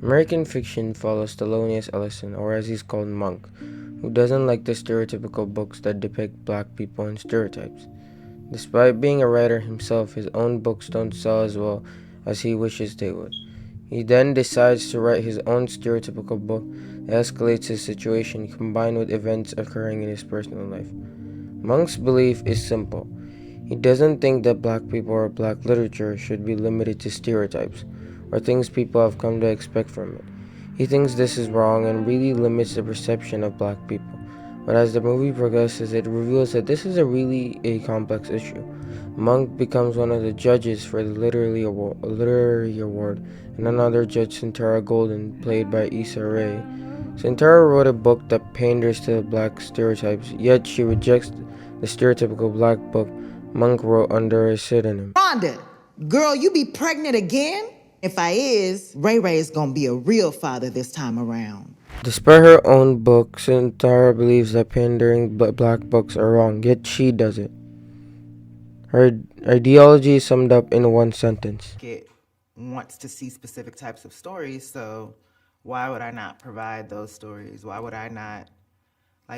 American Fiction follows Thelonious Ellison, or as he's called Monk, who doesn't like the stereotypical books that depict black people in stereotypes. Despite being a writer himself, his own books don't sell as well as he wishes they would. He then decides to write his own stereotypical book that escalates his situation combined with events occurring in his personal life. Monk's belief is simple. He doesn't think that black people or black literature should be limited to stereotypes or things people have come to expect from it. He thinks this is wrong and really limits the perception of black people. But as the movie progresses, it reveals that this is really a complex issue. Monk becomes one of the judges for the literary award, and another judge, Santara Golden, played by Issa Rae. Santara wrote a book that panders to the black stereotypes, yet she rejects the stereotypical black book Monk wrote under a pseudonym. Rhonda, girl, you be pregnant again? If I is, Ray Ray is gonna be a real father this time around. Despite her own book, Santara believes that pandering black books are wrong, yet she does it. Her ideology is summed up in one sentence. It wants to see specific types of stories, so why would I not provide those stories? Why would I not,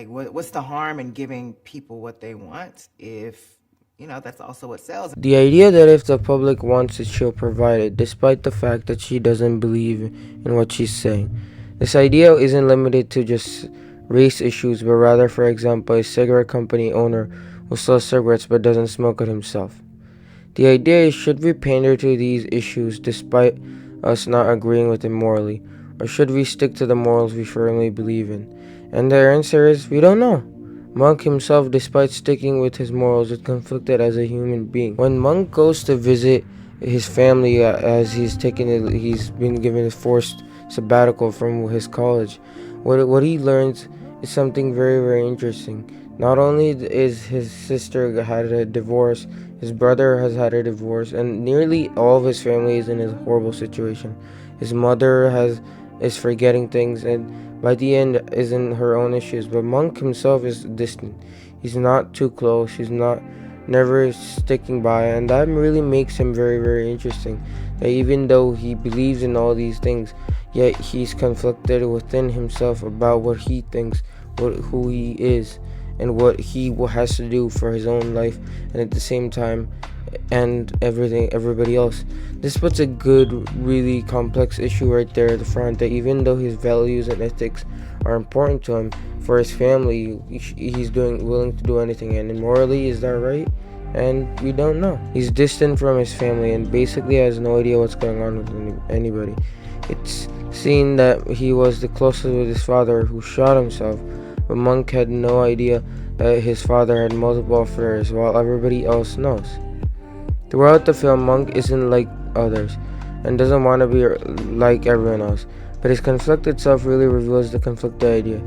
what's the harm in giving people what they want if, that's also what sells? The idea that if the public wants it, she'll provide it, despite the fact that she doesn't believe in what she's saying. This idea isn't limited to just race issues, but rather, for example, a cigarette company owner who sells cigarettes but doesn't smoke it himself. The idea is, should we pander to these issues despite us not agreeing with them morally, or should we stick to the morals we firmly believe in? And the answer is, we don't know. Monk himself, despite sticking with his morals, is conflicted as a human being. When Monk goes to visit his family, as he's been given a forced sabbatical from his college, what he learns is something very, very interesting. Not only is his sister had a divorce, his brother has had a divorce, and nearly all of his family is in a horrible situation. His mother is forgetting things, and by the end is in her own issues. But Monk himself is distant. He's not too close. He's never sticking by, and that really makes him very, very interesting. That even though he believes in all these things, yet he's conflicted within himself about what he thinks, who he is, and what he has to do for his own life, and at the same time, and everybody else. This puts a good, really complex issue right there at the front, that even though his values and ethics are important to him for his family, he's willing to do anything. And morally, is that right? And we don't know. He's distant from his family and basically has no idea what's going on with anybody. It's seen that he was the closest with his father, who shot himself, but Monk had no idea that his father had multiple affairs, while everybody else knows. Throughout the film, Monk isn't like others and doesn't want to be like everyone else, but his conflicted self really reveals the conflicted idea.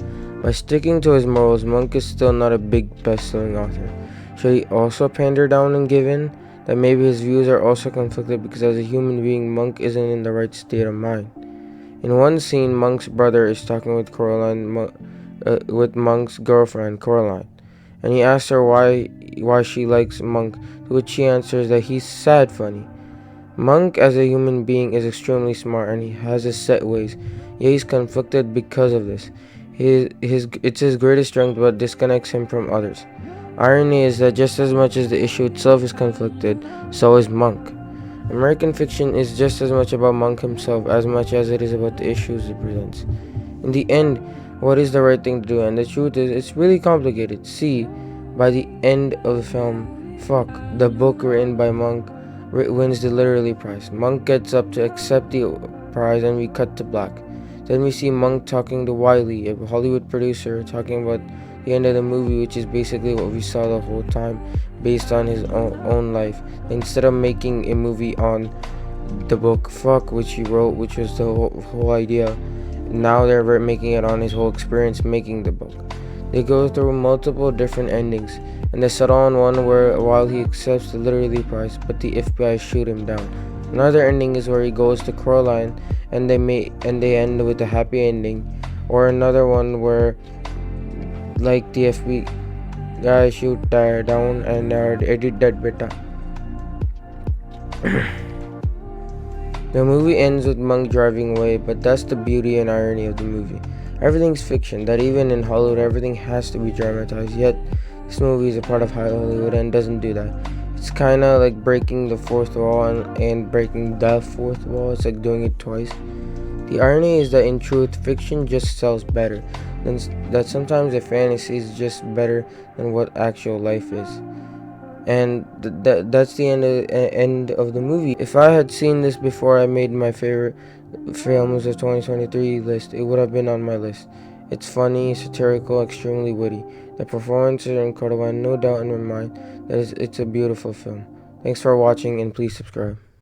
By sticking to his morals, Monk is still not a big best-selling author. Should he also pander down and give in? That maybe his views are also conflicted because as a human being, Monk isn't in the right state of mind. In one scene, Monk's brother is talking with with Monk's girlfriend, Coraline, and he asks her why she likes Monk, to which she answers that he's sad funny. Monk as a human being is extremely smart and he has his set ways, yet he's conflicted because of this. It's his greatest strength but disconnects him from others. Irony is that just as much as the issue itself is conflicted, so is Monk. American Fiction is just as much about Monk himself as much as it is about the issues it presents. In the end, what is the right thing to do? And the truth is, it's really complicated. See, by the end of the film, the book written by Monk wins the literary prize. Monk gets up to accept the prize and we cut to black. Then we see Monk talking to Wiley, a Hollywood producer, talking about the end of the movie, which is basically what we saw the whole time, based on his own life. Instead of making a movie on the book which he wrote, which was the whole idea, now they're making it on his whole experience making the book. They go through multiple different endings, and they settle on one where while he accepts the literary prize, but the FBI shoot him down. Another ending is where he goes to Coraline and they end with a happy ending, or another one where like the FBI shoot her down and edit that beta. The movie ends with Monk driving away, but that's the beauty and irony of the movie. Everything's fiction, that even in Hollywood everything has to be dramatized, yet this movie is a part of Hollywood and doesn't do that. It's kinda like breaking the fourth wall and breaking the fourth wall. It's like doing it twice. The irony is that in truth, fiction just sells better. That sometimes a fantasy is just better than what actual life is. And that's the end of the movie. If I had seen this before I made my favorite films of 2023 list, it would have been on my list. It's funny, satirical, extremely witty. The performances are incredible, and no doubt in my mind that it's a beautiful film. Thanks for watching, and please subscribe.